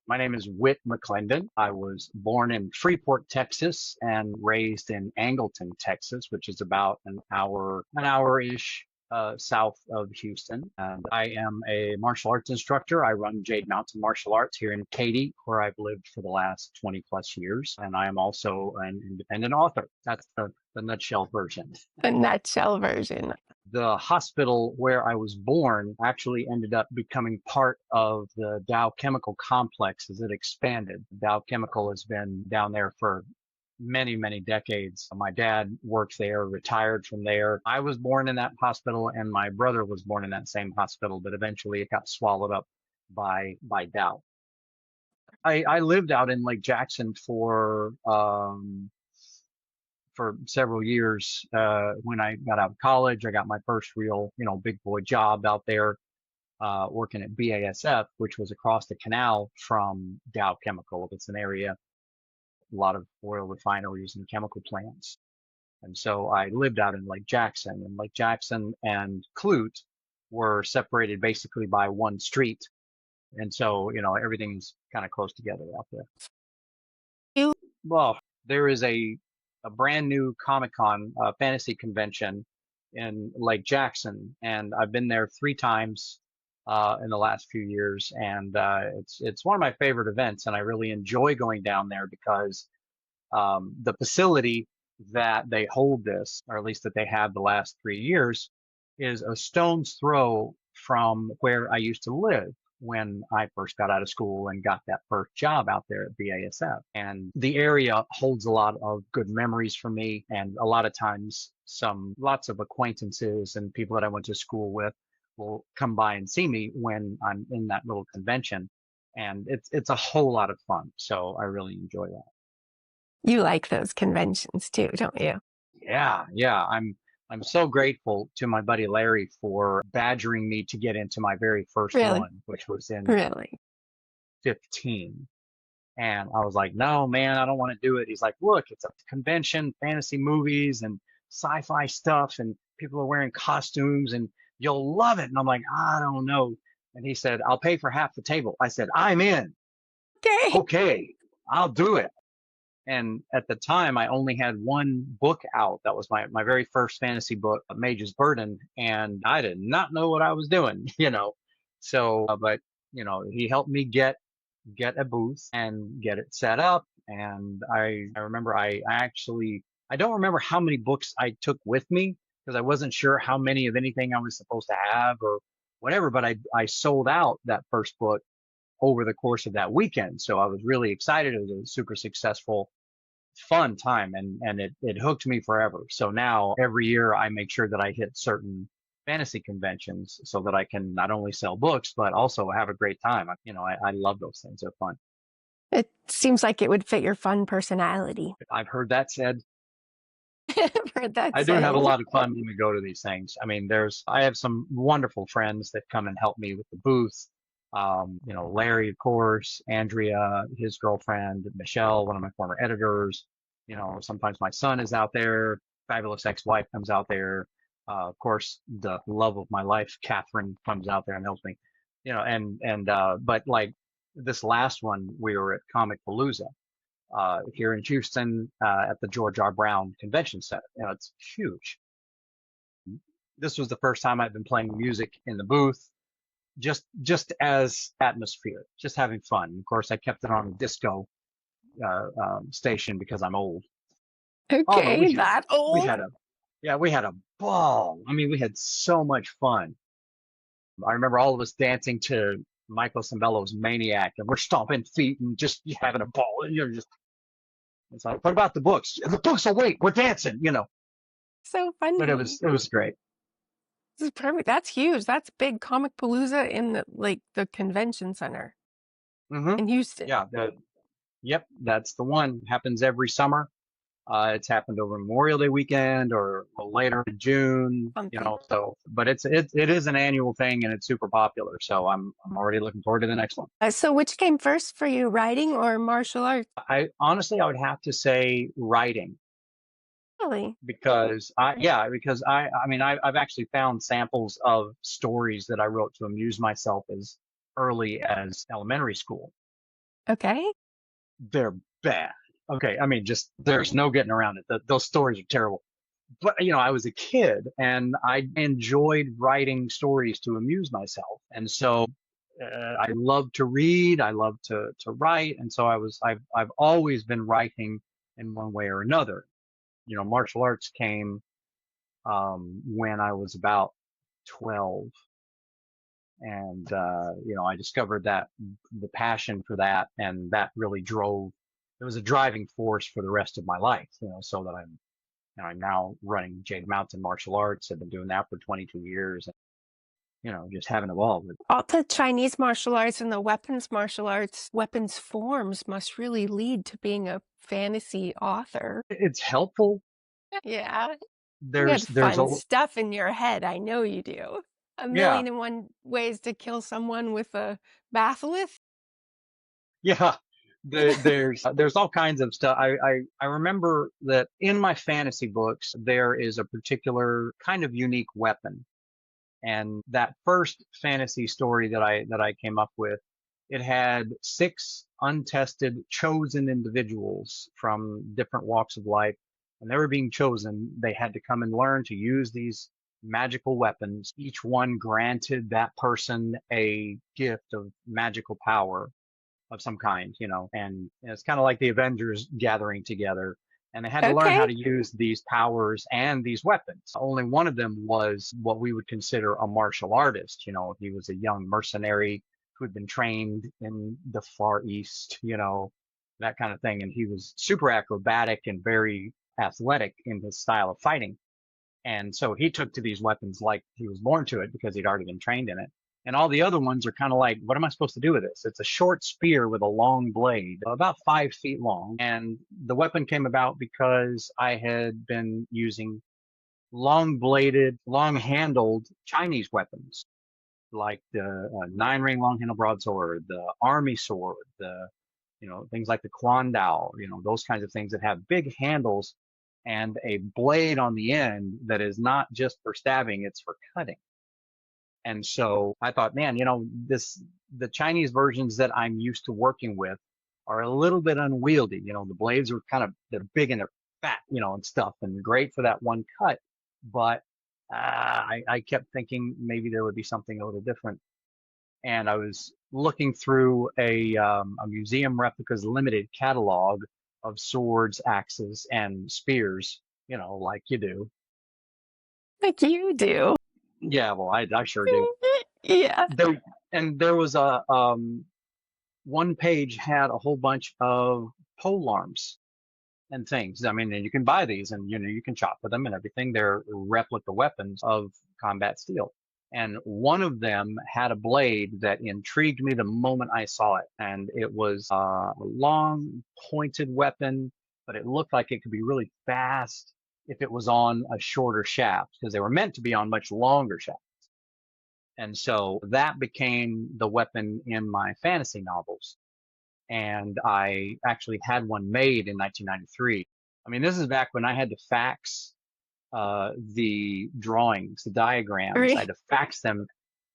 My name is Whit McClendon. I was born in Freeport, Texas, and raised in Angleton, Texas, which is about an hour-ish south of Houston. And I am a martial arts instructor. I run Jade Mountain Martial Arts here in Katy, where I've lived for the last 20 plus years. And I am also an independent author. That's the nutshell version. The nutshell version. The hospital where I was born actually ended up becoming part of the Dow Chemical Complex as it expanded. Dow Chemical has been down there for many, many decades. My dad worked there, retired from there. I was born in that hospital and my brother was born in that same hospital, but eventually it got swallowed up by Dow. I lived out in Lake Jackson for several years. When I got out of college, I got my first real, big boy job out there, working at BASF, which was across the canal from Dow Chemical. It's an area, a lot of oil refineries and chemical plants. And so I lived out in Lake Jackson, and Lake Jackson and Clute were separated basically by one street. And so, everything's kind of close together out there. Well, there is a brand new Comic-Con fantasy convention in Lake Jackson, and I've been there 3 times in the last few years, and it's one of my favorite events, and I really enjoy going down there because the facility that they hold this, or at least that they have the last 3 years, is a stone's throw from where I used to live when I first got out of school and got that first job out there at BASF. And the area holds a lot of good memories for me. And a lot of times lots of acquaintances and people that I went to school with will come by and see me when I'm in that little convention. And it's a whole lot of fun. So I really enjoy that. You like those conventions too, don't you? Yeah. I'm so grateful to my buddy Larry for badgering me to get into my very first one, which was in 15. And I was like, no, man, I don't want to do it. He's like, look, it's a convention, fantasy movies and sci-fi stuff, and people are wearing costumes and you'll love it. And I'm like, I don't know. And he said, I'll pay for half the table. I said, I'm in. Okay, I'll do it. And at the time, I only had one book out. That was my very first fantasy book, Mage's Burden. And I did not know what I was doing, So, but, he helped me get a booth and get it set up. And I remember I don't remember how many books I took with me because I wasn't sure how many of anything I was supposed to have or whatever. But I sold out that first book over the course of that weekend. So I was really excited. It was a super successful, fun time, and it hooked me forever. So now every year I make sure that I hit certain fantasy conventions so that I can not only sell books, but also have a great time. I love those things. They're fun. It seems like it would fit your fun personality. I've heard that said. I do have a lot of fun when we go to these things. I mean, I have some wonderful friends that come and help me with the booth. Larry, of course, Andrea, his girlfriend, Michelle, one of my former editors. Sometimes my son is out there. Fabulous ex-wife comes out there. Of course, the love of my life, Catherine, comes out there and helps me. But like this last one, we were at Comic Palooza here in Houston at the George R. Brown Convention Center. It's huge. This was the first time I've been playing music in the booth. Just as atmosphere, just having fun. Of course, I kept it on a disco station because I'm old. Okay, old. We had a ball. I mean, we had so much fun. I remember all of us dancing to Michael Cimbello's Maniac, and we're stomping feet and just having a ball. And it's like, what about the books? The books will wait. We're dancing, So funny. But it was great. This is perfect. That's huge. That's big. Comic Palooza in the convention center in Houston. Yeah. Yep. That's the one. Happens every summer. It's happened over Memorial Day weekend or later in June, but it is an annual thing and it's super popular. So I'm already looking forward to the next one. So which came first for you, writing or martial arts? I would have to say writing. Really? Because I've actually found samples of stories that I wrote to amuse myself as early as elementary school. Okay. They're bad. Okay, I mean, just there's no getting around it. Those stories are terrible. But I was a kid and I enjoyed writing stories to amuse myself, and so I love to read. I love to write, and so I've always been writing in one way or another. Martial arts came when I was about 12, and I discovered that the passion for that, and that really drove. It was a driving force for the rest of my life. So that I'm now running Jade Mountain Martial Arts. I've been doing that for 22 years, and just haven't evolved. All the Chinese martial arts and the weapons martial arts, weapons forms must really lead to being a fantasy author. It's helpful. Yeah. You There's got there's fun a stuff in your head. I know you do. A Yeah, million and one ways to kill someone with a batholith. yeah. There's all kinds of stuff. I remember that in my fantasy books there is a particular kind of unique weapon. And that first fantasy story that I came up with, it had 6 untested, chosen individuals from different walks of life, and they were being chosen. They had to come and learn to use these magical weapons. Each one granted that person a gift of magical power of some kind, and it's kind of like the Avengers gathering together. And they had to learn how Okay. to use these powers and these weapons. Only one of them was what we would consider a martial artist. He was a young mercenary who had been trained in the Far East, that kind of thing. And he was super acrobatic and very athletic in his style of fighting. And so he took to these weapons like he was born to it because he'd already been trained in it. And all the other ones are kind of like, what am I supposed to do with this? It's a short spear with a long blade, about 5 feet long. And the weapon came about because I had been using long bladed, long handled Chinese weapons, like the 9 ring long handle broadsword, the army sword, things like the Quan Dao, those kinds of things that have big handles and a blade on the end that is not just for stabbing, it's for cutting. And so I thought, man, the Chinese versions that I'm used to working with are a little bit unwieldy. The blades are they're big and they're fat, and stuff, and great for that one cut. But I kept thinking maybe there would be something a little different. And I was looking through a museum replicas limited catalog of swords, axes, and spears, like you do. Like you do. Yeah, well, I sure do. Yeah. There and there was a one page had a whole bunch of pole arms and things. I mean, and you can buy these and you can chop with them and everything. They're replica weapons of combat steel. And one of them had a blade that intrigued me the moment I saw it. And it was a long pointed weapon, but it looked like it could be really fast if it was on a shorter shaft because they were meant to be on much longer shafts. And so that became the weapon in my fantasy novels. And I actually had one made in 1993. I mean, this is back when I had to fax the drawings, the diagrams. I had Right. to fax them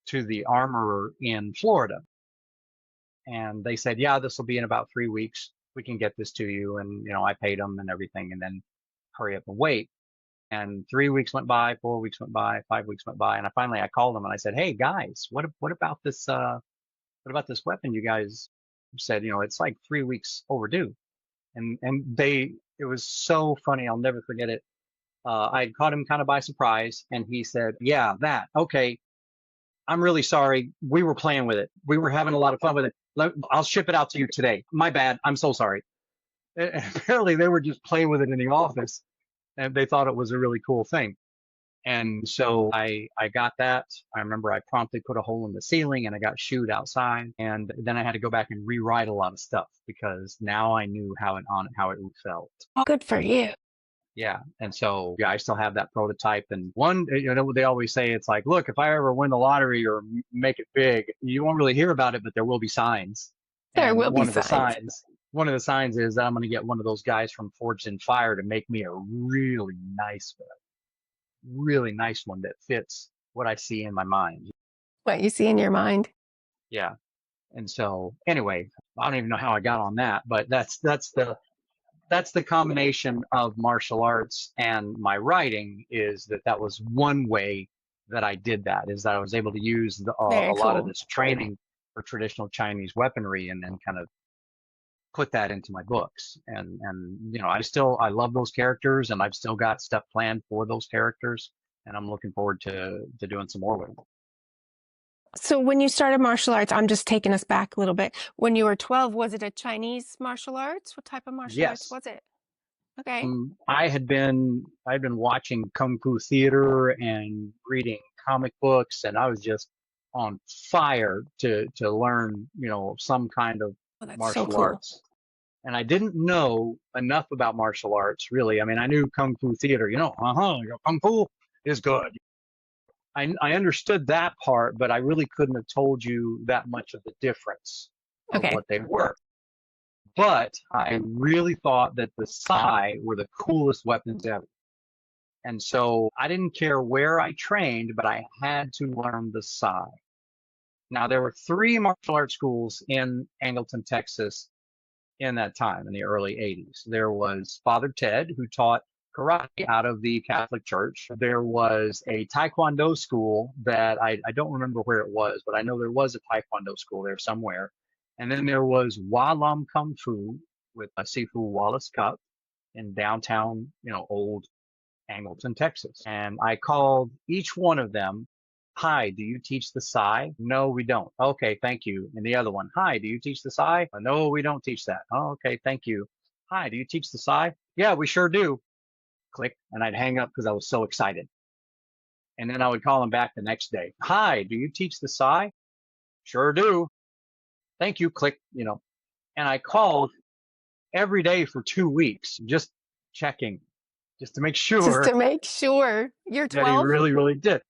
to the armorer in Florida. And they said, yeah, this will be in about 3 weeks. We can get this to you. And, I paid them and everything and then hurry up and wait. And 3 weeks went by, 4 weeks went by, 5 weeks went by. And I called them and I said, hey guys, what about this weapon you guys said, it's like 3 weeks overdue. And it was so funny. I'll never forget it. I caught him kind of by surprise and he said, yeah, that, okay. I'm really sorry. We were playing with it. We were having a lot of fun with it. I'll ship it out to you today. My bad. I'm so sorry. And apparently they were just playing with it in the office and they thought it was a really cool thing. And so I got that. I remember I promptly put a hole in the ceiling and I got shooed outside. And then I had to go back and rewrite a lot of stuff because now I knew how it felt. Good for you. Yeah. And so, yeah, I still have that prototype. And they always say it's like, look, if I ever win the lottery or make it big, you won't really hear about it, but there will be signs. There And will be signs. one of the signs is that I'm going to get one of those guys from Forged in Fire to make me a really nice one that fits what I see in my mind. What you see in your mind. Yeah. And so anyway, I don't even know how I got on that, but that's the combination of martial arts and my writing is that was one way that I did that is that I was able to use Very a lot of cool. this training for traditional Chinese weaponry and then kind of put that into my books. And you know, I love those characters and I've still got stuff planned for those characters and I'm looking forward to doing some more with them. So when you started martial arts, I'm just taking us back a little bit. When you were 12, was it a Chinese martial arts? What type of martial arts Yes. was it? Okay. I'd been watching kung fu theater and reading comic books, and I was just on fire to learn, you know, some kind of Oh, that's so martial cool. arts. And I didn't know enough about martial arts, really. I mean, I knew kung fu theater, you know, kung fu is good. I understood that part, but I really couldn't have told you that much of the difference of Okay. what they were. But I really thought that the Sai were the coolest weapons ever. And so I didn't care where I trained, but I had to learn the Sai. Now, there were three martial arts schools in Angleton, Texas in that time in the early 80s. There was Father Ted, who taught karate out of the Catholic Church. There was a Taekwondo school that I don't remember where it was, but I know there was a Taekwondo school there somewhere. And then there was Wa Lam Kung Fu with Sifu Wallace Cup in downtown, you know, old Angleton, Texas. And I called each one of them. Hi, do you teach the Sai? No, we don't. Okay, thank you. And the other one, hi, do you teach the Sai? No, we don't teach that. Oh, okay, thank you. Hi, do you teach the Sai? Yeah, we sure do. Click. And I'd hang up because I was so excited. And then I would call them back the next day. Hi, do you teach the Sai? Sure do. Thank you. Click, you know. And I called every day for 2 weeks, just checking, just to make Just sure to make sure. You're that he 12? really, really did.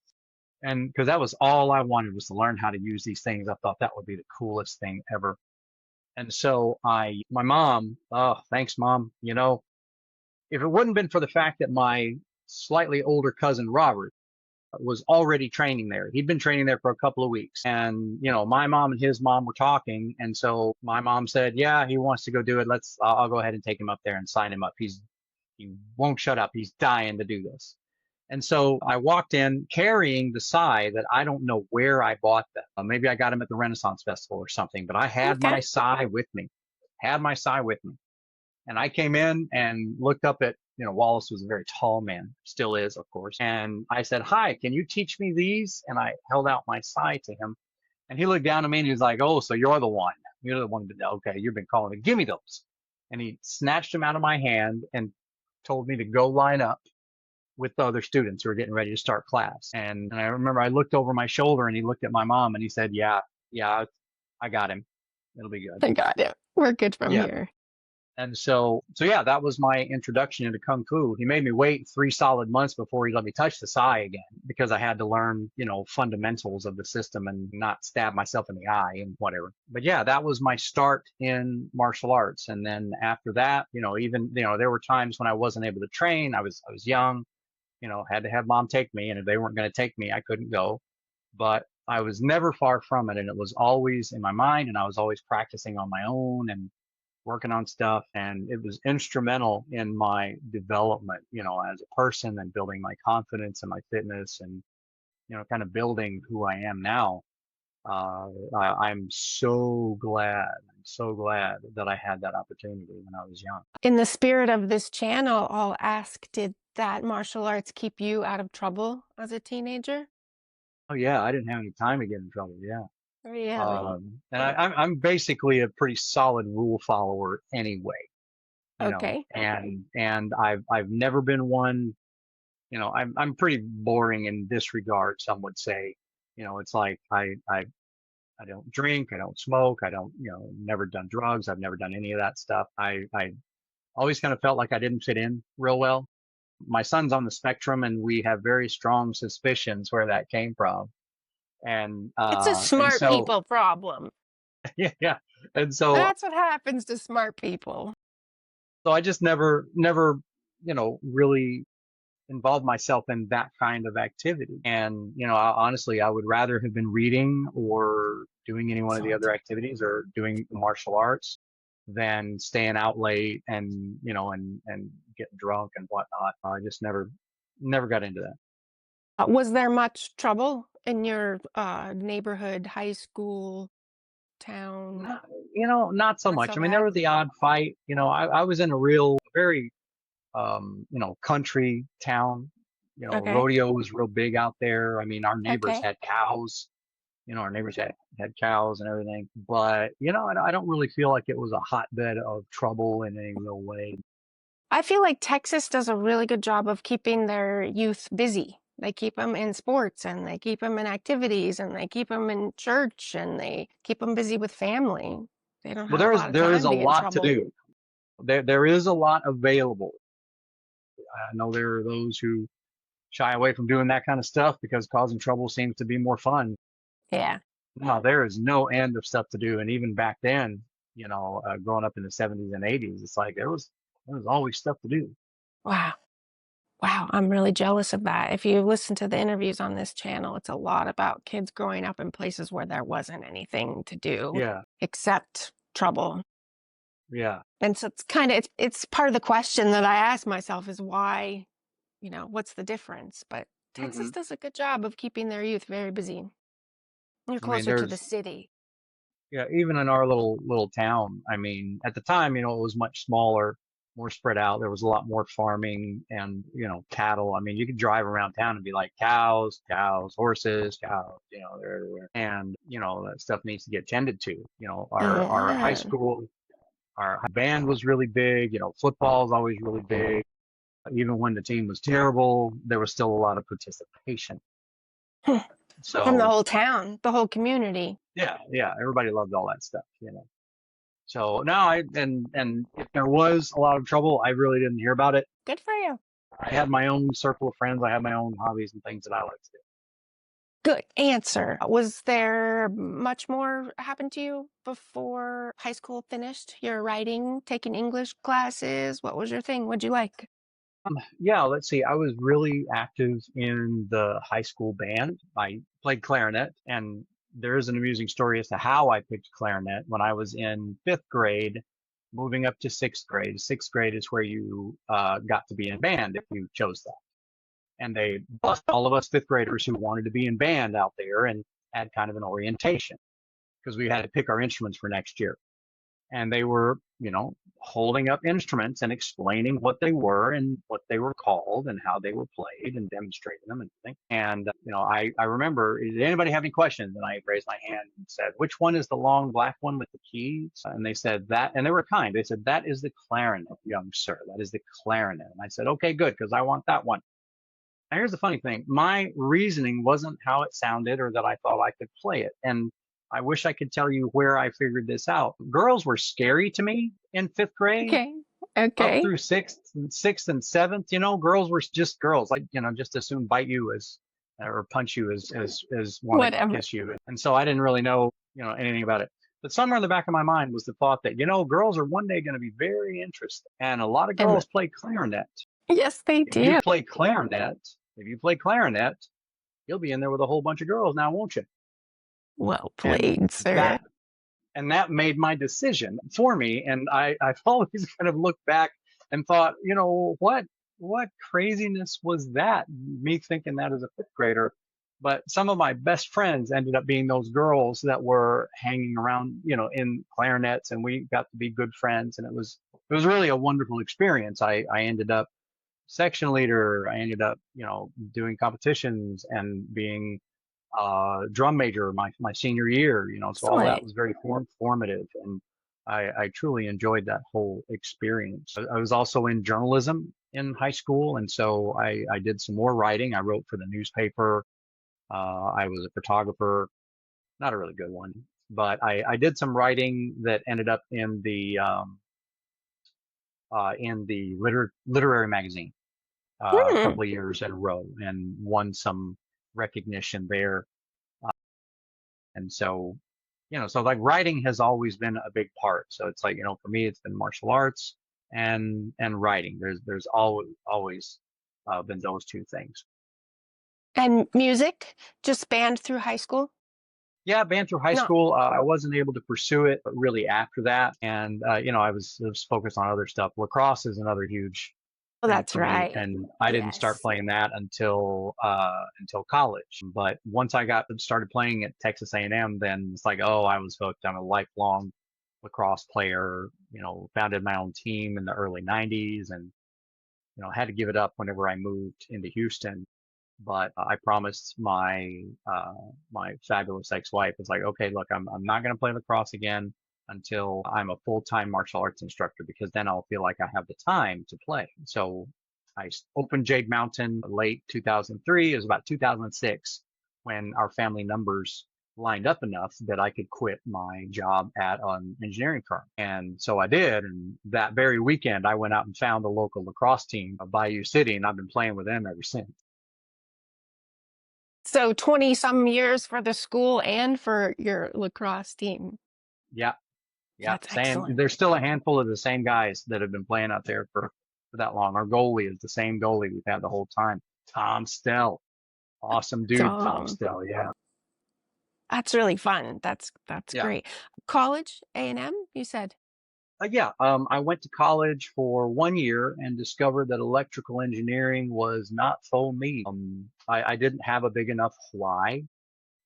And because that was all I wanted was to learn how to use these things. I thought that would be the coolest thing ever. And so my mom, oh, thanks, mom. You know, if it wouldn't been for the fact that my slightly older cousin Robert was already training there, he'd been training there for a couple of weeks. And, you know, my mom and his mom were talking. And so my mom said, yeah, he wants to go do it. I'll go ahead and take him up there and sign him up. He won't shut up. He's dying to do this. And so I walked in carrying the Sai that I don't know where I bought them. Maybe I got them at the Renaissance Festival or something, but I had Okay. my Sai with me, had my Sai with me. And I came in and looked up at, you know, Wallace was a very tall man, still is, of course. And I said, hi, can you teach me these? And I held out my Sai to him. And he looked down at me and he was like, oh, so you're the one. You're the one. Okay, you've been calling me. Give me those. And he snatched them out of my hand and told me to go line up with the other students who were getting ready to start class. And I remember I looked over my shoulder and he looked at my mom and he said, yeah, I got him. It'll be good. I got it. We're good from Yeah. here. And so yeah, that was my introduction into Kung Fu. He made me wait 3 solid months before he let me touch the Sai again because I had to learn, you know, fundamentals of the system and not stab myself in the eye and whatever. But yeah, that was my start in martial arts. And then after that, you know, even, you know, there were times when I wasn't able to train. I was young, you know, had to have mom take me. And if they weren't going to take me, I couldn't go. But I was never far from it. And it was always in my mind. And I was always practicing on my own and working on stuff. And it was instrumental in my development, you know, as a person and building my confidence and my fitness and, you know, kind of building who I am now. I'm so glad that I had that opportunity when I was young. In the spirit of this channel, I'll ask, did that martial arts keep you out of trouble as a teenager? Oh yeah, I didn't have any time to get in trouble. Yeah. Really? And I'm basically a pretty solid rule follower anyway, you know, Okay. and I've never been one, you know, I'm pretty boring in this regard, some would say. You know, it's like I don't drink, I don't smoke, I don't, you know, never done drugs, I've never done any of that stuff. I always kind of felt like I didn't fit in real well. My son's on the spectrum and we have very strong suspicions where that came from. It's a And smart so people problem. yeah, yeah. And so That's what happens to smart people. so I just never, you know, really involve myself in that kind of activity. And, honestly, I would rather have been reading or doing any one of the Excellent. other activities or doing martial arts than staying out late and, and getting drunk and whatnot. I just never got into that. Was there much trouble in your neighborhood, high school, town? Not, not so Not so much. I mean, there bad? was the odd fight. I was in a real, very, country town. Okay. Rodeo was real big out there. I mean, our neighbors Okay. had cows. Our neighbors had cows and everything. But, I don't really feel like it was a hotbed of trouble in any real way. I feel like Texas does a really good job of keeping their youth busy. They keep them in sports and they keep them in activities and they keep them in church and they keep them busy with family. They don't Well, have a lot of there is time a to get in lot to trouble. do. There is a lot available. I know there are those who shy away from doing that kind of stuff because causing trouble seems to be more fun. Yeah. No, there is no end of stuff to do. And even back then, growing up in the 70s and 80s, it's like there was always stuff to do. Wow. Wow. I'm really jealous of that. If you listen to the interviews on this channel, it's a lot about kids growing up in places where there wasn't anything to do Yeah, except trouble. yeah. And so it's part of the question that I ask myself is why, what's the difference? But Texas hmm does a good job of keeping their youth very busy. You're I mean, closer to the there's city. yeah, even in our little town. I mean, at the time, it was much smaller, more spread out. There was a lot more farming and cattle. I mean, you could drive around town and be like cows, cows, horses, cows. They're everywhere, and that stuff needs to get tended to. Our high Yeah. school, our band was really big. Football is always really big. Even when the team was terrible, there was still a lot of participation. From the So whole town, the whole community. yeah, yeah, everybody loved all that stuff. So no, and if there was a lot of trouble, I really didn't hear about it. Good for you. I had my own circle of friends. I had my own hobbies and things that I like to do. Good answer. Was there much more happened to you before high school finished? Your writing, taking English classes? What was your thing? What'd you like? Yeah, let's see. I was really active in the high school band. I played clarinet, and there is an amusing story as to how I picked clarinet. When I was in fifth grade, moving up to sixth grade. Sixth grade is where you got to be in band if you chose that. And they bussed all of us fifth graders who wanted to be in band out there and had kind of an orientation because we had to pick our instruments for next year. And they were, holding up instruments and explaining what they were and what they were called and how they were played and demonstrating them and everything. And, I remember, did anybody have any questions? And I raised my hand and said, which one is the long black one with the keys? And they said that, and they were kind. They said, that is the clarinet, young sir. That is the clarinet. And I said, okay, good, because I want that one. Now, here's the funny thing. My reasoning wasn't how it sounded or that I thought I could play it. And I wish I could tell you where I figured this out. Girls were scary to me in fifth grade, Okay. up Okay. through sixth and seventh. Girls were just girls, like, just as soon bite you as or punch you as want to Whatever. kiss you. And so I didn't really know, anything about it. But somewhere in the back of my mind was the thought that, girls are one day going to be very interested. And a lot of And girls play clarinet. yes, they If you do. play clarinet, you'll be in there with a whole bunch of girls now, won't you? Well And played, sir. that that made my decision for me. And I've always kind of looked back and thought, what craziness was that? Me thinking that as a fifth grader. But some of my best friends ended up being those girls that were hanging around, in clarinets, and we got to be good friends. And it was really a wonderful experience. I ended up section leader. I ended up, doing competitions and being drum major my senior year, so all that Excellent. was very formative. And I truly enjoyed that whole experience. I was also in journalism in high school. And so I did some more writing. I wrote for the newspaper. I was a photographer, not a really good one, but I did some writing that ended up in the literary magazine a Hmm. couple of years in a row and won some recognition there. And so, so like writing has always been a big part. So it's like, for me, it's been martial arts and writing. There's always been those two things. And music, just band through high school? Yeah, band through high No. school. I wasn't able to pursue it really after that. And, I was focused on other stuff. Lacrosse is another huge Oh, thing that's for me. right. And I didn't start Yes. playing that until college. But once I started playing at Texas A&M, then it's like, oh, I was hooked. I'm a lifelong lacrosse player, founded my own team in the early 90s and, had to give it up whenever I moved into Houston. But I promised my fabulous ex-wife, it's like, okay, look, I'm not going to play lacrosse again until I'm a full-time martial arts instructor, because then I'll feel like I have the time to play. So I opened Jade Mountain late 2003. It was about 2006 when our family numbers lined up enough that I could quit my job at an engineering firm. And so I did. And that very weekend, I went out and found a local lacrosse team of Bayou City, and I've been playing with them ever since. So 20 some years for the school and for your lacrosse team. Yeah. Yeah, That's same. excellent. There's still a handful of the same guys that have been playing out there for that long. Our goalie is the same goalie we've had the whole time. Tom Stell. Awesome dude, Tom Tom, Stell. Yeah. that's really fun. That's Yeah. great. College, A&M, you said? Yeah. I went to college for 1 year and discovered that electrical engineering was not for me. I didn't have a big enough why.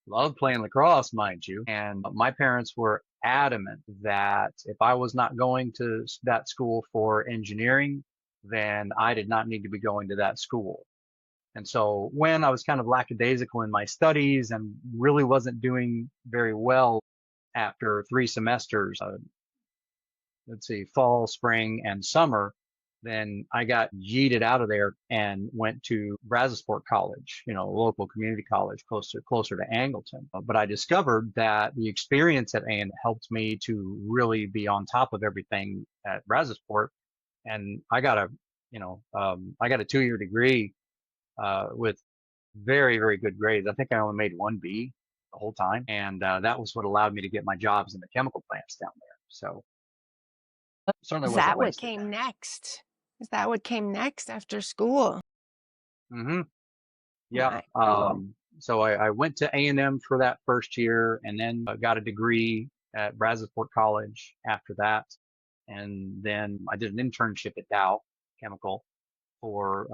Loved playing lacrosse, mind you. And my parents were adamant that if I was not going to that school for engineering, then I did not need to be going to that school. And so when I was kind of lackadaisical in my studies and really wasn't doing very well after 3 semesters, let's see, fall, spring, and summer, then I got yeeted out of there and went to Brazosport College, a local community college closer to Angleton. But I discovered that the experience at A&M helped me to really be on top of everything at Brazosport. And I got a 2 year degree with very, very good grades. I think I only made one B the whole time, and that was what allowed me to get my jobs in the chemical plants down there. So certainly Is wasn't that what wasted. came next? Is that what came next after school? Hmm. Yeah. My, So I went to A&M for that first year, and then got a degree at Brazosport College after that. And then I did an internship at Dow Chemical for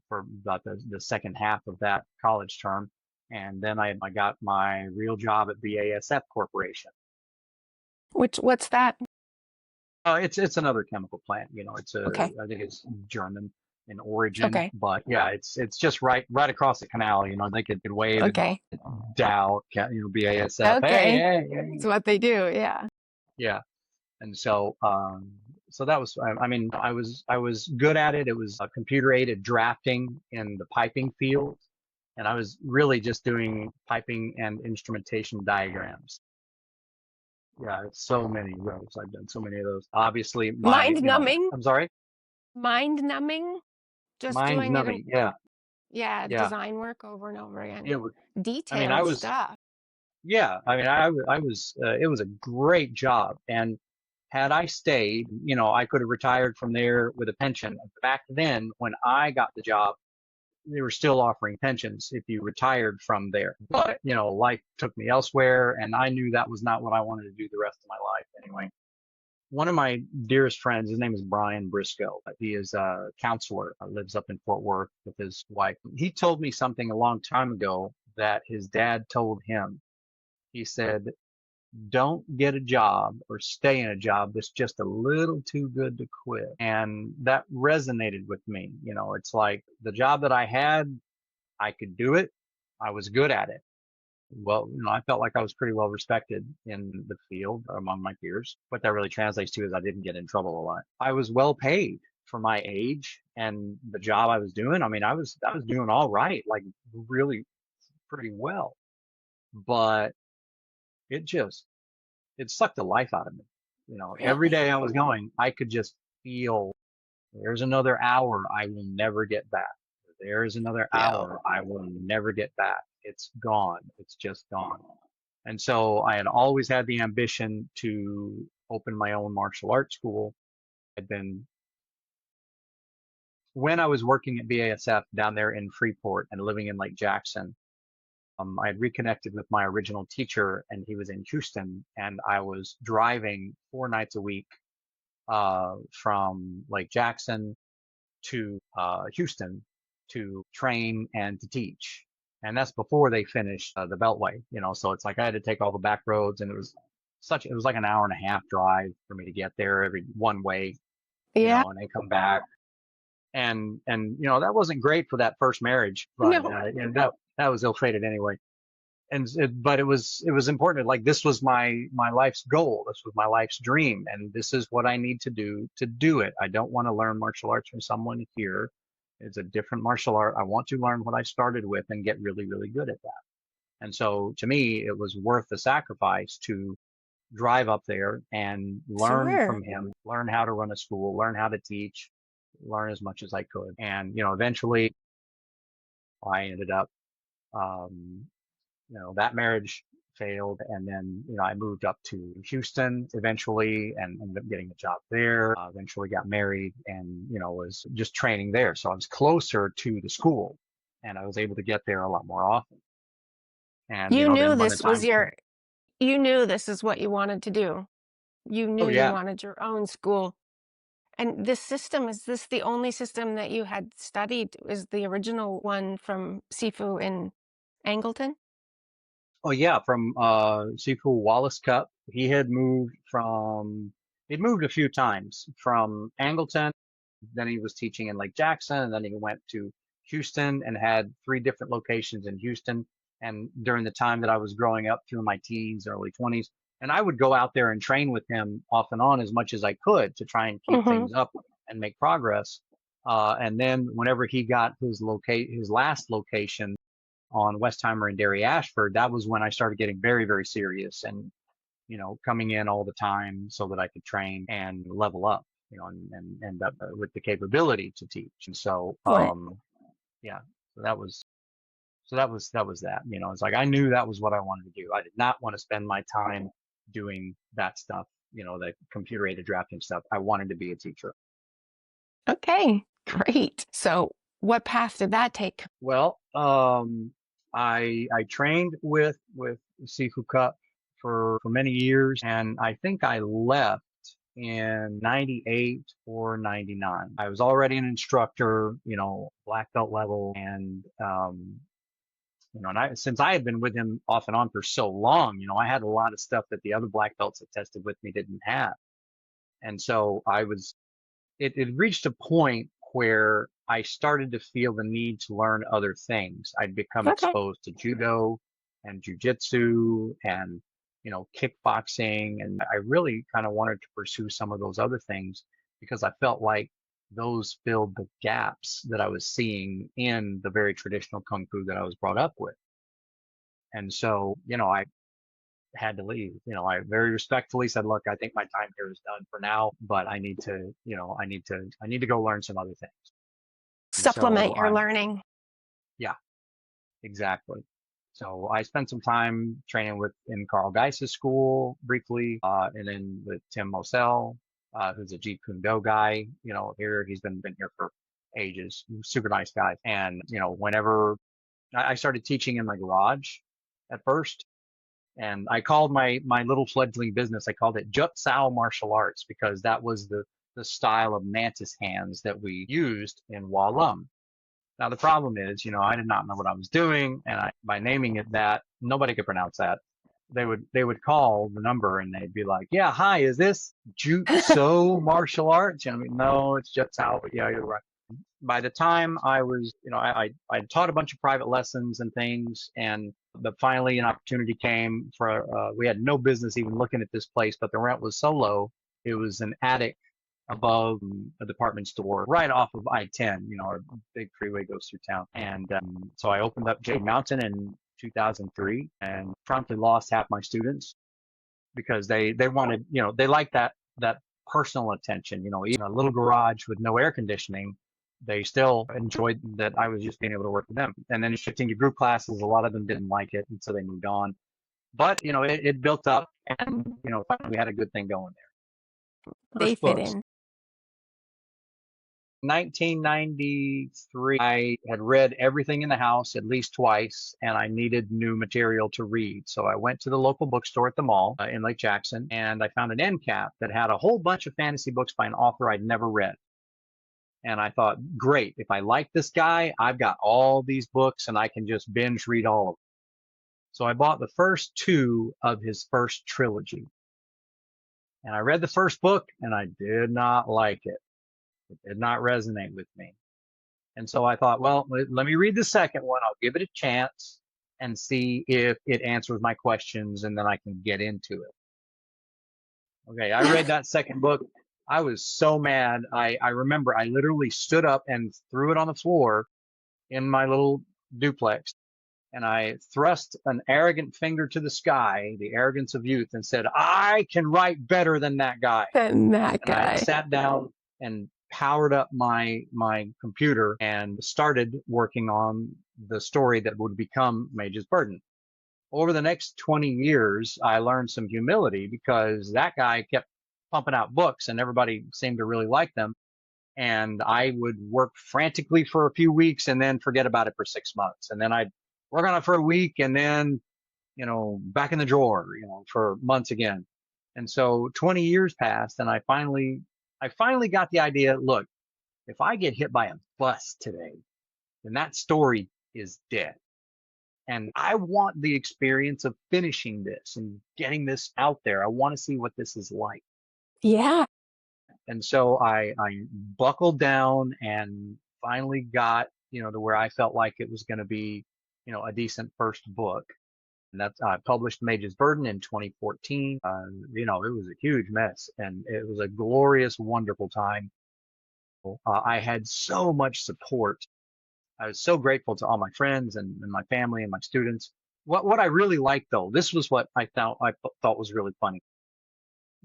about the second half of that college term. And then I got my real job at BASF Corporation. what's that? It's another chemical plant. Okay. I think it's German in origin, Okay. but yeah, it's just right across the canal. They could wave and Okay. Dow, BASF. Hey, Okay. hey, That's hey. what they do. Yeah. Yeah. And so that was, I mean, I was good at it. It was computer aided drafting in the piping field. And I was really just doing piping and instrumentation diagrams. Yeah, it's so many of those. I've done so many of those. Obviously, Mind numbing. I'm sorry, Mind numbing. Just mind doing it. numbing. Yeah, Yeah. yeah. Design work over and over again. It was, I mean, I Detailed was, stuff. yeah, I mean, I was, it was a great job. And had I stayed, I could have retired from there with a pension. Back then, when I got the job, they were still offering pensions if you retired from there. But, life took me elsewhere, and I knew that was not what I wanted to do the rest of my life anyway. One of my dearest friends, his name is Brian Briscoe. He is a counselor, lives up in Fort Worth with his wife. He told me something a long time ago that his dad told him. He said, don't get a job or stay in a job that's just a little too good to quit. And that resonated with me. It's like the job that I had, I could do it. I was good at it. Well, I felt like I was pretty well respected in the field among my peers. What that really translates to is I didn't get in trouble a lot. I was well paid for my age and the job I was doing. I mean, I was doing all right, like really pretty well. But it just it sucked the life out of me. Every Really? day I was going, I could just feel there's another hour I will never get back. There's another Yeah. hour I will never get back. It's gone. It's just gone. And so I had always had the ambition to open my own martial arts school. I'd been when I was working at BASF down there in Freeport and living in Lake Jackson, I had reconnected with my original teacher, and he was in Houston, and I was driving 4 nights a week from Lake Jackson to Houston to train and to teach. And that's before they finished the Beltway, so it's like I had to take all the back roads, and it was like an hour and a half drive for me to get there every one way, Yeah. and they come back. And that wasn't great for that first marriage, but No. and that was ill-fated anyway. But it was important. Like, this was my life's goal. This was my life's dream, and this is what I need to do it. I don't want to learn martial arts from someone here. It's a different martial art. I want to learn what I started with and get really, really good at that. And so to me, it was worth the sacrifice to drive up there and learn Sure. from him, learn how to run a school, learn how to teach, learn as much as I could. And, eventually I ended up, um, that marriage failed. And then, I moved up to Houston eventually and ended up getting a job there. Eventually got married and, was just training there. So I was closer to the school and I was able to get there a lot more often. And, You knew then when the this was time came, you knew this is what you wanted to do. You oh knew you yeah, wanted your own school. And this system, is this the only system that you had studied? Is the original one from Sifu in Angleton? oh yeah, from Sifu Wallace Cup. He'd moved a few times from Angleton. Then he was teaching in Lake Jackson, and then he went to Houston and had 3 different locations in Houston. And during the time that I was growing up through my teens, early 20s, and I would go out there and train with him off and on as much as I could to try and keep Mm-hmm. things up and make progress. And then whenever he got his last location on Westheimer and Derry Ashford, that was when I started getting very, very serious and, coming in all the time so that I could train and level up, and end up with the capability to teach. And so, Right. yeah, so that was that, it's like I knew that was what I wanted to do. I did not want to spend my time doing that stuff, the computer aided drafting stuff. I wanted to be a teacher. Okay, great. So what path did that take? Well, I trained with Sifu Cup for many years, and I think I left in 98 or 99. I was already an instructor, black belt level, and since I had been with him off and on for so long, I had a lot of stuff that the other black belts that tested with me didn't have. And so it reached a point where I started to feel the need to learn other things. I'd become Okay. exposed to judo and jujitsu and, kickboxing. And I really kind of wanted to pursue some of those other things because I felt like those filled the gaps that I was seeing in the very traditional kung fu that I was brought up with. And so, I had to leave. I very respectfully said, look, I think my time here is done for now, but I need to go learn some other things. And so Supplement your learning. yeah, exactly. So I spent some time training in Carl Geiss's school briefly, and then with Tim Moselle, who's a Jeet Kune Do guy, here, he's been here for ages, super nice guy. And, whenever I started teaching in my garage at first, and I called my little fledgling business, I called it Jut Sao Martial Arts because that was the style of mantis hands that we used in Wa Lum. Now the problem is, I did not know what I was doing, and by naming it that, nobody could pronounce that. They would call the number and they'd be like, "Yeah, hi, is this Jutsu Martial Arts?" I mean, no, it's Jut Sao, but yeah, you're right. By the time I was, I taught a bunch of private lessons and things, and but finally an opportunity came we had no business even looking at this place, but the rent was so low. It was an attic above a department store right off of I-10, our big freeway goes through town. And so I opened up Jade Mountain in 2003 and promptly lost half my students because they wanted, they liked that personal attention, even a little garage with no air conditioning. They still enjoyed that I was just being able to work with them. And then shifting to group classes, a lot of them didn't like it, and so they moved on. But it built up, and finally we had a good thing going there. They First fit books. in. 1993, I had read everything in the house at least twice, and I needed new material to read. So I went to the local bookstore at the mall in Lake Jackson, and I found an end cap that had a whole bunch of fantasy books by an author I'd never read. And I thought, great, if I like this guy, I've got all these books and I can just binge read all of them. So I bought the first two of his first trilogy. And I read the first book and I did not like it. It did not resonate with me. And so I thought, well, let me read the second one. I'll give it a chance and see if it answers my questions, and then I can get into it. Okay, I read that second book. I was so mad. I remember I literally stood up and threw it on the floor in my little duplex. And I thrust an arrogant finger to the sky, the arrogance of youth, and said, I can write better than that guy. Than that And I guy. sat down and powered up my computer and started working on the story that would become Mage's Burden. Over the next 20 years, I learned some humility because that guy kept pumping out books and everybody seemed to really like them. And I would work frantically for a few weeks and then forget about it for 6 months. And then I'd work on it for a week and then, back in the drawer, for months again. And so 20 years passed and I finally got the idea, look, if I get hit by a bus today, then that story is dead. And I want the experience of finishing this and getting this out there. I want to see what this is like. Yeah. And so I buckled down and finally got, to where I felt like it was going to be, a decent first book. And that's, I published Mage's Burden in 2014. It was a huge mess and it was a glorious, wonderful time. I had so much support. I was so grateful to all my friends and my family and my students. What I really liked though, this was what I thought was really funny.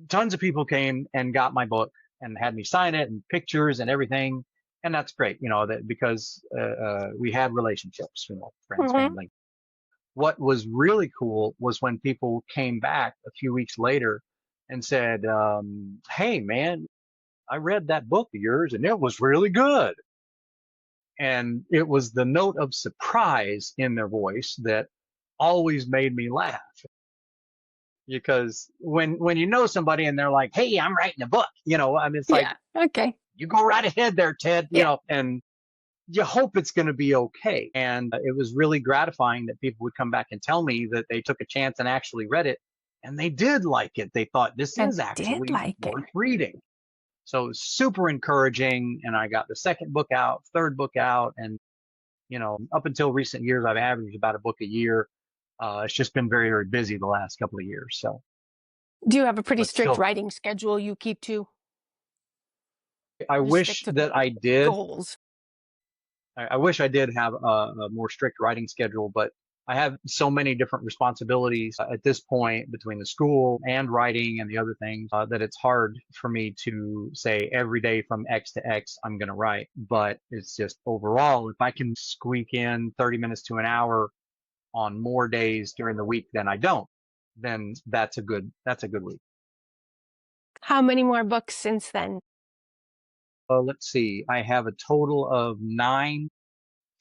Tons of people came and got my book and had me sign it and pictures and everything. And that's great, that because we had relationships, friends, Mm-hmm. family. What was really cool was when people came back a few weeks later and said, hey man, I read that book of yours and it was really good. And it was the note of surprise in their voice that always made me laugh. Because when you know somebody and they're like, hey, I'm writing a book, it's like, Yeah. Okay. you go right ahead there, Ted, Yeah. and you hope it's going to be okay. And it was really gratifying that people would come back and tell me that they took a chance and actually read it and they did like it. They thought this And is did actually like it. worth reading. So it was super encouraging. And I got the second book out, third book out. And, up until recent years, I've averaged about a book a year. It's just been very, very busy the last couple of years. So, Do you have a pretty but strict still, writing schedule you keep to? I You stick wish to that I did. goals. I wish I did have a more strict writing schedule, but I have so many different responsibilities at this point between the school and writing and the other things that it's hard for me to say every day from X to X, I'm going to write. But it's just overall, if I can squeak in 30 minutes to an hour on more days during the week than I don't, then that's a good week. How many more books since then? Let's see. I have a total of 9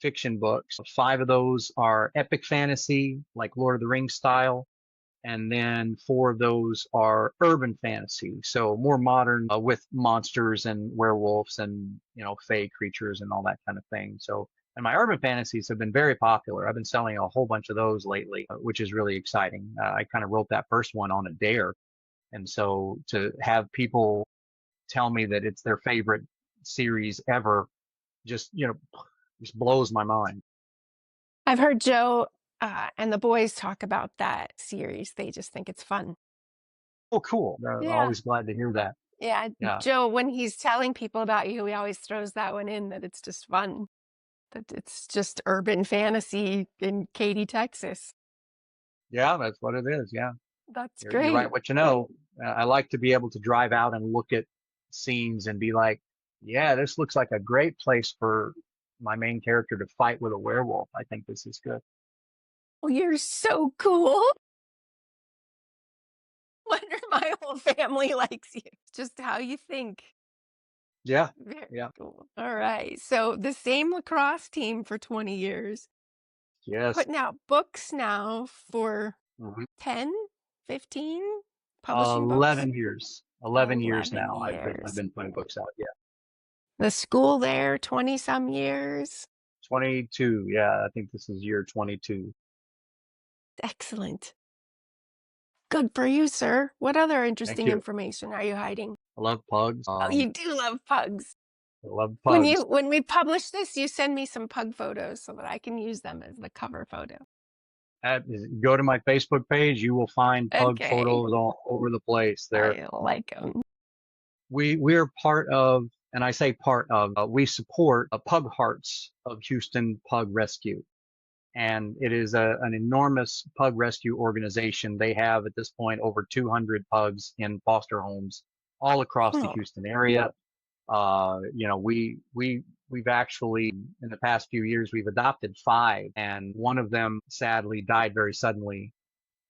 fiction books. 5 of those are epic fantasy, like Lord of the Rings style. And then 4 of those are urban fantasy. So more modern with monsters and werewolves and, fey creatures and all that kind of thing. So, and my urban fantasies have been very popular. I've been selling a whole bunch of those lately, which is really exciting. I kind of wrote that first one on a dare. And so to have people tell me that it's their favorite series ever just, just blows my mind. I've heard Joe and the boys talk about that series. They just think it's fun. Oh, cool. Yeah. Always glad to hear that. Yeah. Yeah. Joe, when he's telling people about you, he always throws that one in that it's just fun. That it's just urban fantasy in Katy, Texas. Yeah, that's what it is. Yeah. That's You're right. great. What you know, I like to be able to drive out and look at scenes and be like, yeah, this looks like a great place for my main character to fight with a werewolf. I think this is good. Oh, you're so cool. Wonder my whole family likes you. Just how you think. Yeah. Very Yeah. cool. All right. So the same lacrosse team for 20 years, Yes. putting out books now for Mhm. 10, 15, publishing books. 11 years. 11 years 11 now. I've years. been putting books out. Yeah. The school there, 20 some years. 22. Yeah. I think this is year 22. Excellent. Good for you, sir. What other Thank interesting you. information are you hiding? I love pugs. Oh, you do love pugs. I love When pugs. you when we publish this, you send me some pug photos so that I can use them as the cover photo. Go to my Facebook page. You will find pug Okay. photos all over the place. There, I like them. we're part of, and I say part of, we support Pug Hearts of Houston Pug Rescue. And it is an enormous pug rescue organization. They have at this point over 200 pugs in foster homes all across the Oh, Houston area. We've actually in the past few years we've adopted 5, and one of them sadly died very suddenly.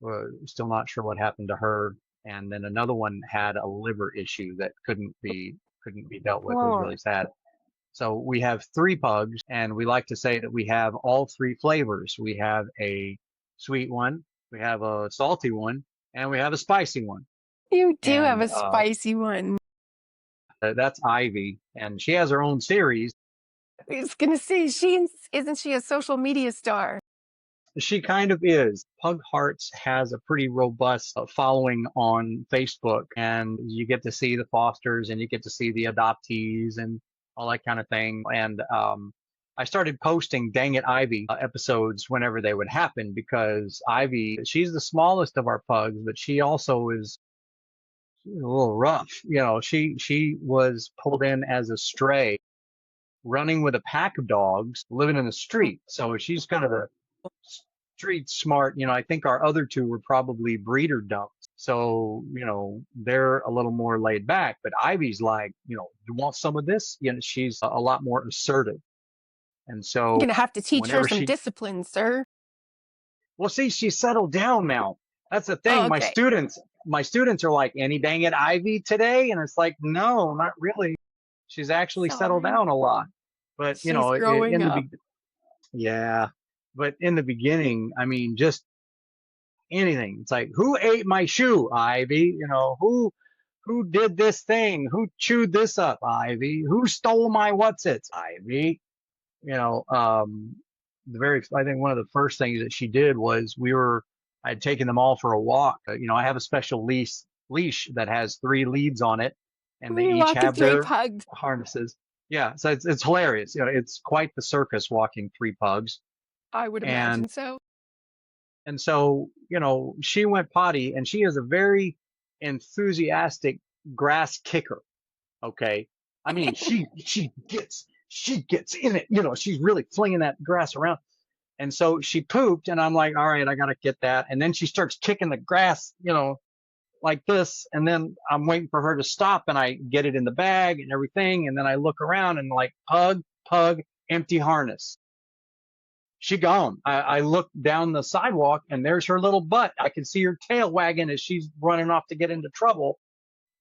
We're still not sure what happened to her. And then another one had a liver issue that couldn't be dealt with. It was poor. really sad. So we have 3 pugs, and we like to say that we have all 3 flavors. We have a sweet one, we have a salty one, and we have a spicy one. You do have And a spicy one. that's Ivy, and she has her own series. I was gonna say, isn't she a social media star? She kind of is. Pug Hearts has a pretty robust following on Facebook, and you get to see the fosters and you get to see the adoptees and all that kind of thing. And I started posting Dang It Ivy episodes whenever they would happen because Ivy, she's the smallest of our pugs, but she also is a little rough. She was pulled in as a stray, running with a pack of dogs, living in the street. So she's kind of a street smart. I think our other 2 were probably breeder dumps. So, they're a little more laid back, but Ivy's like, you want some of this? She's a lot more assertive. And You're so gonna have to teach her whenever some discipline, sir. well, see, she's settled down now. That's the Oh, thing. okay. My students are like, any Dang It Ivy today? And it's like, no, not really. She's actually settled Sorry. down a lot. But, She's growing up. yeah, but in the beginning, I mean, just anything. It's like, who ate my shoe, Ivy? Who did this thing? Who chewed this up, Ivy? Who stole my what's its, Ivy? You know, um, I think one of the first things that she did was I had taken them all for a walk. I have a special leash that has 3 leads on it, and they We're each walking have 3 their pugs. harnesses. Yeah, so it's hilarious. It's quite the circus walking 3 pugs. I would And imagine so. so, she went potty, and she is a very enthusiastic grass kicker. Okay. I mean, she gets in it, she's really flinging that grass around. And so she pooped, and I'm like, all right, I got to get that. And then she starts kicking the grass, like this. And then I'm waiting for her to stop, and I get it in the bag and everything. And then I look around and like, pug, empty harness. She gone. I look down the sidewalk, and there's her little butt. I can see her tail wagging as she's running off to get into trouble.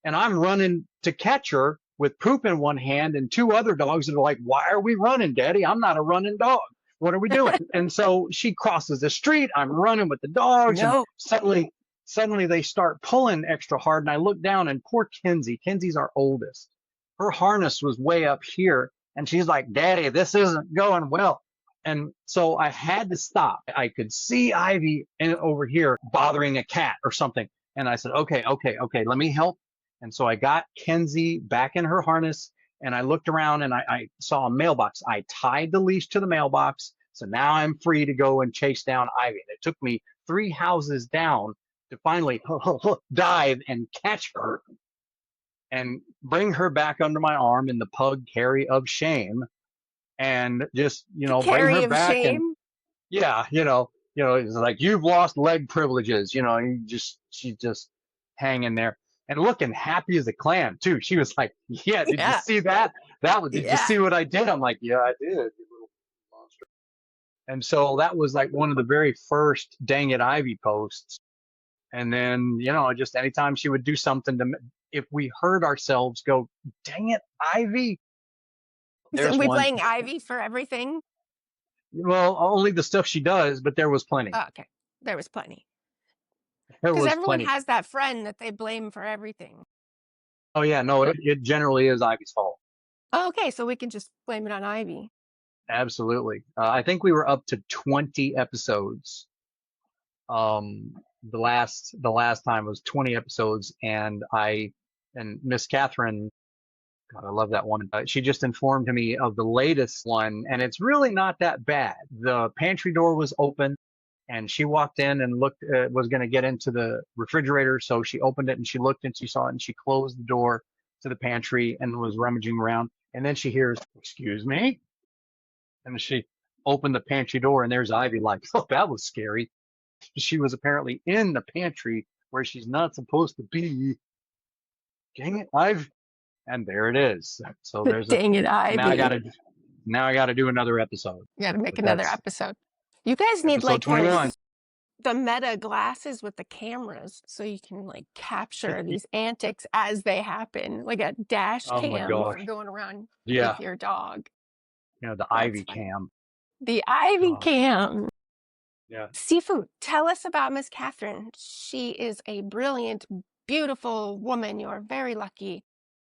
And I'm running to catch her with poop in one hand and 2 other dogs that are like, why are we running, Daddy? I'm not a running dog. What are we doing? And so she crosses the street. I'm running with the dogs, and No. suddenly they start pulling extra hard. And I look down, and poor Kenzie's our oldest. Her harness was way up here. And she's like, Daddy, this isn't going well. And so I had to stop. I could see Ivy over here bothering a cat or something. And I said, okay, let me help. And so I got Kenzie back in her harness, and I looked around, and I saw a mailbox. I tied the leash to the mailbox. So now I'm free to go and chase down Ivy. And it took me 3 houses down to finally dive and catch her and bring her back under my arm in the pug carry of shame, and just, The bring her carry of back. And shame. yeah, it's like, you've lost leg privileges, she's just hanging there and looking happy as a clam too. She was like, yeah, did you Yeah. see that? Did you Yeah. see what I did? I'm like, yeah, I did, you little monster. And so that was like one of the very first Dang It Ivy posts. And then, just anytime she would do something if we heard ourselves go, dang it, Ivy. So There's we one. playing Ivy for everything? Well, only the stuff she does, but there was plenty. Oh, okay. There was plenty. There Because was everyone plenty. has that friend that they blame for everything. Oh yeah, no, it generally is Ivy's fault. Oh, okay, so we can just blame it on Ivy. Absolutely. I think we were up to 20 episodes. The last time was 20 episodes, and Miss Catherine, God, I love that woman. She just informed me of the latest one, and it's really not that bad. The pantry door was open, and she walked in and looked, was going to get into the refrigerator, so she opened it and she looked and she saw it, and she closed the door to the pantry and was rummaging around, and then she hears, "Excuse me," and she opened the pantry door, and there's Ivy, like, "Oh, that was scary." She was apparently in the pantry where she's not supposed to be. Dang it, Ivy. And there it is. So Dang it, now I Ivy. gotta, now I gotta do another episode, You gotta make but another that's episode. You guys need episode like 21. the meta glasses with the cameras so you can like capture these antics as they happen, like a dash Oh my cam for gosh. going around Yeah. with your dog. The That's Ivy funny. cam. The Ivy Oh, cam. yeah. Sifu, tell us about Miss Catherine. She is a brilliant, beautiful woman. You're very lucky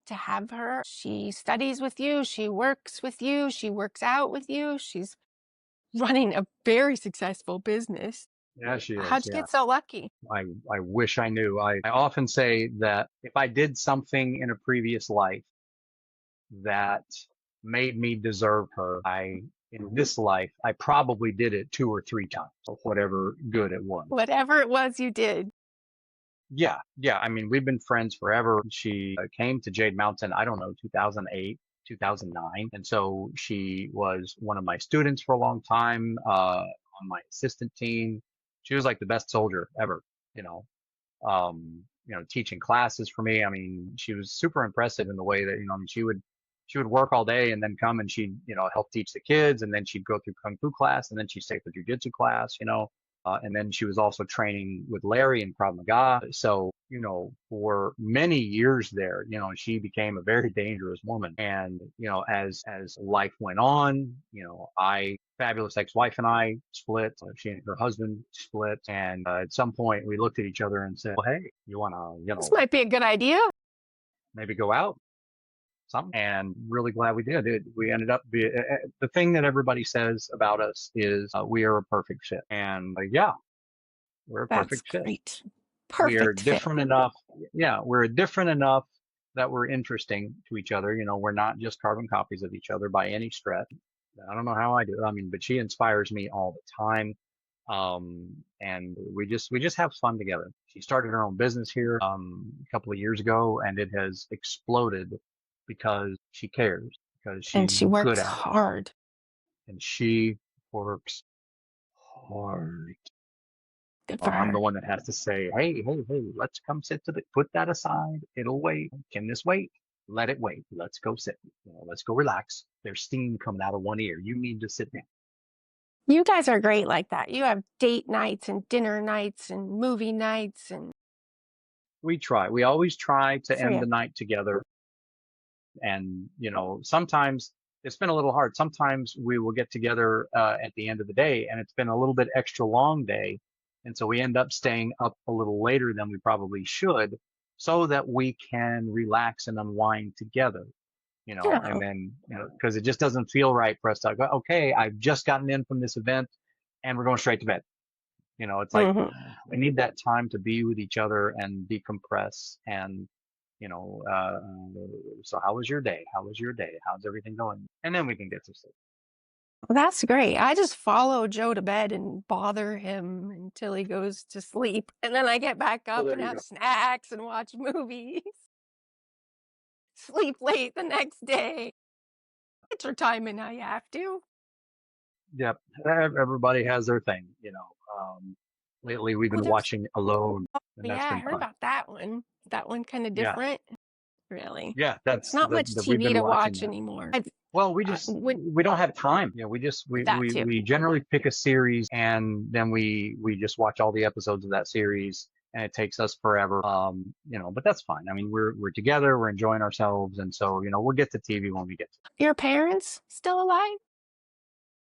to have her. She studies with you, she works with you, she works out with you. She's running a very successful business. Yeah, she is. How'd you Yeah. get so lucky? I wish I knew. I often say that if I did something in a previous life that made me deserve her, in this life, I probably did it 2 or 3 times, whatever good it was. Whatever it was you did. Yeah, yeah. I mean, we've been friends forever. She came to Jade Mountain, I don't know, 2008, 2009. And so she was one of my students for a long time, on my assistant team. She was like the best soldier ever, you know, teaching classes for me. I mean, she was super impressive in the way that, I mean, she would work all day and then come and she'd, help teach the kids. And then she'd go through Kung Fu class, and then she'd take the Jiu-Jitsu class, and then she was also training with Larry in Krav Maga. So, for many years there, she became a very dangerous woman. And, as life went on, fabulous ex-wife and I split. She and her husband split. And at some point we looked at each other and said, well, hey, you want to, This might be a good idea. maybe go out? Something. And really glad we did. We ended up the thing that everybody says about us is we are a perfect fit. And yeah, we're a That's perfect fit. great. We are Perfect fit. different enough. Yeah, we're different enough that we're interesting to each other. We're not just carbon copies of each other by any stretch. I don't know how I do it. I mean, but she inspires me all the time. And we just have fun together. She started her own business here a couple of years ago, and it has exploded because she cares, because And she's she good works at it, hard. and she works hard. Good for I'm her. the one that has to say, hey, let's come sit put that aside. It'll wait. Can this wait? Let it wait. Let's go sit. Let's go relax. There's steam coming out of one ear. You need to sit down. You guys are great like that. You have date nights and dinner nights and movie nights and We try. We always try to for end you. the night together. And, sometimes it's been a little hard. Sometimes we will get together at the end of the day, and it's been a little bit extra long day. And so we end up staying up a little later than we probably should, so that we can relax and unwind together, and Yeah. then, because it just doesn't feel right for us to go, okay, I've just gotten in from this event and we're going straight to bed. It's like Mhm. we need that time to be with each other and decompress. And you know, uh, so how was your day? How was your day? How's everything going? And then we can get to sleep. Well, that's great. I just follow Joe to bed and bother him until he goes to sleep. And then I get back Well, up there and you have go. snacks and watch movies. Sleep late the next day. Get your time in how you have to. Yep. Everybody has their thing. Lately we've Oh, been watching Alone, and that's yeah, I been heard fun. about that one. Is that one kind of Yeah. different? Really? Yeah. It's That's not the, much the we've TV been to watching watch that. anymore. Well, When we don't have time. We just that too. we generally pick a series, and then we just watch all the episodes of that series, and it takes us forever. But that's fine. I mean, we're together, we're enjoying ourselves, and so we'll get to TV when we get to. Your parents still alive?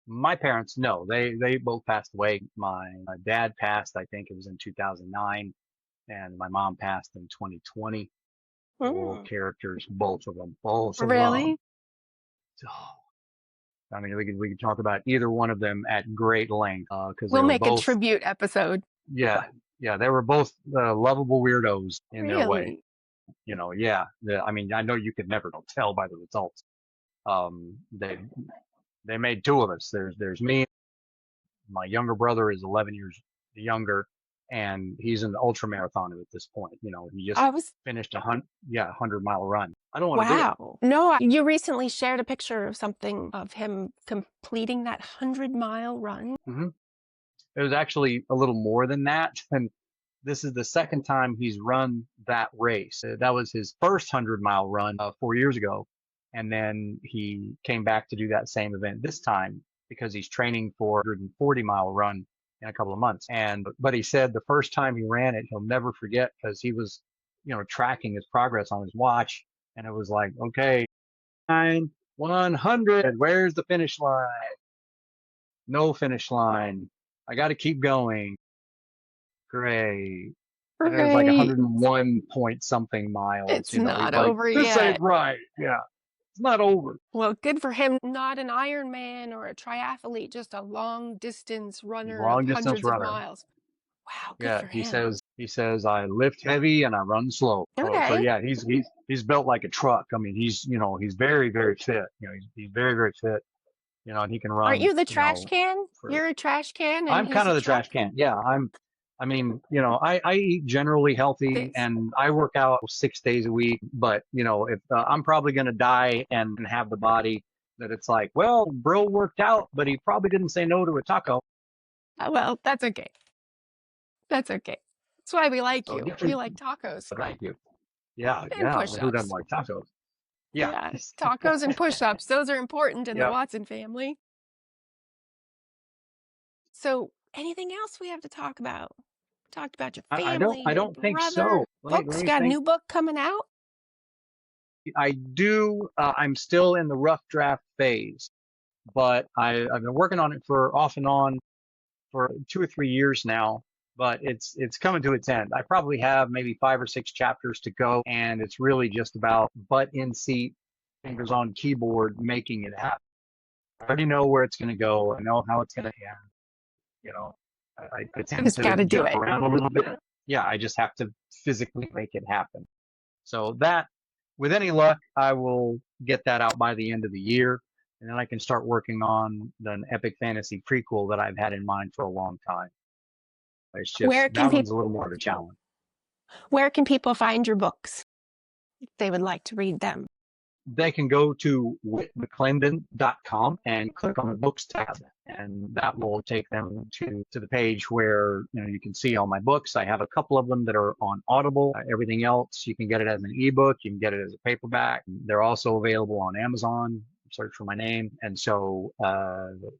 My parents, no, they both passed away. My dad passed, I think it was in 2009, and my mom passed in 2020. Old Mm, characters, both of them, both of them. really? I mean, we could talk about either one of them at great length because they We'll were make a both, tribute episode. yeah, yeah, they were both lovable weirdos in their way. Really? Yeah. I mean, I know you could never tell by the results. They made two of us. There's me. My younger brother is 11 years younger, and he's an ultra marathoner at this point. He just I was, finished 100-mile run. I don't want to do it. wow. No, you recently shared a picture of something of him completing that 100-mile run. hmm It was actually a little more than that, and this is the second time he's run that race. That was his first 100-mile run 4 years ago, and then he came back to do that same event this time because he's training for a 140-mile run in a couple of months. But he said the first time he ran it, he'll never forget because he was, tracking his progress on his watch, and it was like, okay, 100, where's the finish line? No finish line. I got to keep going. Great. And it was like Right. 101 point something miles. It's He's not like, over this ain't yet. right. Yeah, it's not over. Well, good for him. Not an Ironman or a triathlete, just a long distance runner of Long distance hundreds of runner. miles. Wow, good Yeah, for he him. says I lift heavy and I run slow. So Okay. yeah, he's built like a truck. I mean, he's very very fit. He's very very fit. And he can Aren't run. you the trash can? For You're a trash can and I'm he's kind a of the trash truck? can. Yeah, I mean, I eat generally healthy This. and I work out 6 days a week, but if I'm probably going to die and have the body that it's like, well, bro worked out, but he probably didn't say no to a taco. Well, that's okay. That's okay. That's why we like So you. different, You like tacos thank you. Yeah, and yeah. Who doesn't push-ups. like tacos? Yeah. Yeah, tacos and push-ups. Those are important in the Yeah. Watson family. So, anything else we have to talk about? Talked about your I don't, family, I your don't think brother, so. Let books. You me got a think. new book coming out? I do. I'm still in the rough draft phase, but I've been working on it for off and on for 2 or 3 years now, but it's coming to its end. I probably have maybe 5 or 6 chapters to go, and it's really just about butt in seat, fingers on keyboard, making it happen. I already know where it's going to go. I know how it's going to end. You know, I tend Just got to to do jump it. around a little bit. Yeah, I just have to physically make it happen. So that, with any luck, I will get that out by the end of the year, and then I can start working on an epic fantasy prequel that I've had in mind for a long time. It's Where just can that one's people a little more of a challenge. find your books if they would like to read them? They can go to whitmcclendon.com and click on the books tab, and that will take them to the page where you can see all my books. I have a couple of them that are on Audible. Everything else you can get it as an ebook, you can get it as a paperback. They're also available on Amazon. Search for my name, and so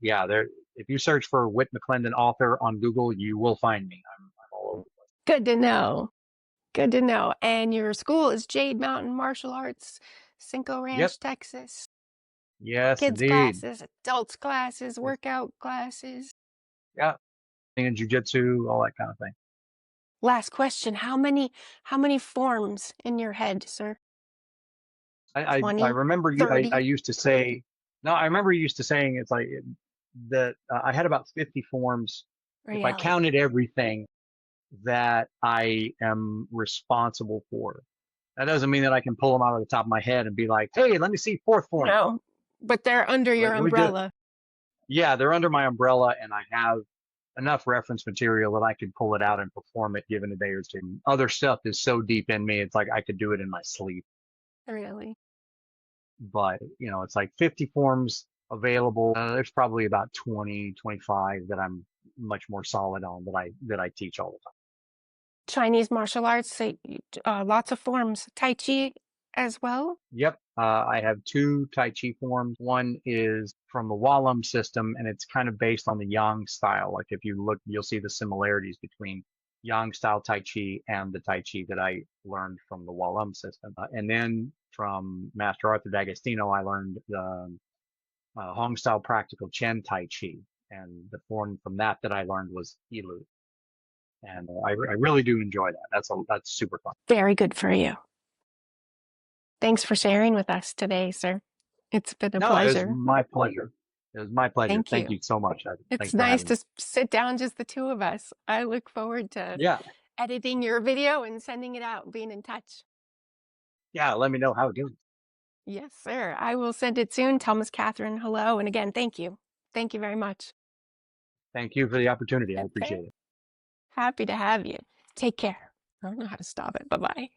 yeah, there. If you search for Whit McClendon author on Google, you will find me. I'm all over. Good to know. Good to know. And your school is Jade Mountain Martial Arts, Cinco Yep. Ranch, Texas. Yes, Kids indeed. classes, adults classes, workout classes. Yeah. And jujitsu, all that kind of thing. Last question. How many forms in your head, sir? I 20, remember I 30? used to say, no, I remember you used to saying it's like that I had about 50 forms. If I Really? counted everything that I am responsible for, that doesn't mean that I can pull them out of the top of my head and be like, hey, let me see fourth form. No. But they're under your Let me do it. umbrella. Yeah, they're under my umbrella, and I have enough reference material that I could pull it out and perform it given a day or two. Other stuff is so deep in me, it's like I could do it in my sleep. Really? But it's like 50 forms available. There's probably about 20, 25 that I'm much more solid on that I teach all the time. Chinese martial arts, lots of forms. Tai Chi as well? Yep. I have two Tai Chi forms. One is from the Wallam system, and it's kind of based on the Yang style. Like if you look, you'll see the similarities between Yang style Tai Chi and the Tai Chi that I learned from the Wall system. And then from Master Arthur D'Agostino, I learned the Hong style practical Chen Tai Chi. And the form from that I learned was Ilu. And I really do enjoy that. That's super fun. Very good for you. Thanks for sharing with us today, sir. It's been a No, it was pleasure. my pleasure. It was my pleasure. Thank Thank you. you so much. It's Thanks for nice having me. to sit down, just the two of us. I look forward to Yeah. editing your video and sending it out, being in touch. Yeah. Let me know how it goes. Yes, sir. I will send it soon. Tell Miss Catherine hello. And again, thank you. Thank you very much. Thank you for the opportunity. I Okay. appreciate it. Happy to have you. Take care. I don't know how to stop it. Bye-bye.